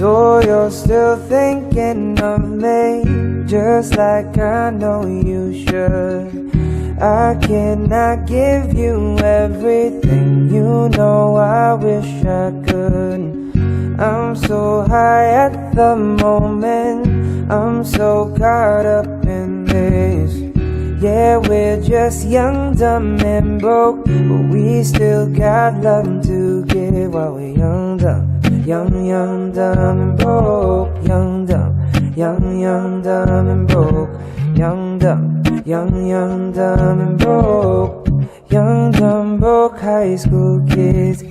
So you're still thinking of me, just like I know you should. I cannot give you everything, you know I wish I could. I'm so high at the moment, I'm so caught up in this. Yeah, we're just young, dumb and broke, but we still got love to give while we're young, dumb. Young, dumb and broke. Young, dumb and broke. Young, dumb and broke. Young, dumb, broke high school kids.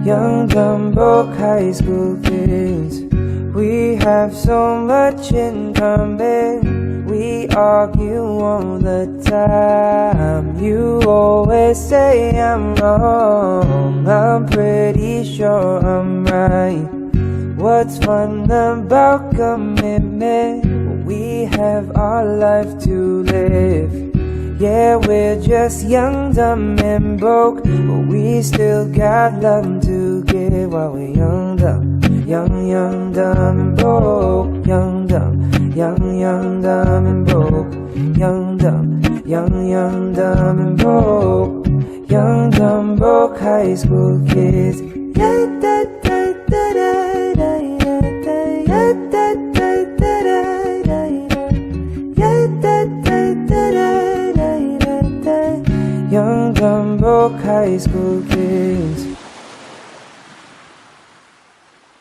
Young, dumb, broke high school kids. We have so much in common. We argue all the time. You always say I'm wrong, I'm pretty sure I'm right. What's fun about commitment? We have our life to live. Yeah, we're just young, dumb and broke, but we still got love to give while we're young, dumb. Young, dumb and broke. Young, dumb and broke. Young, dumb and broke. Young, dumb, broke high school kids.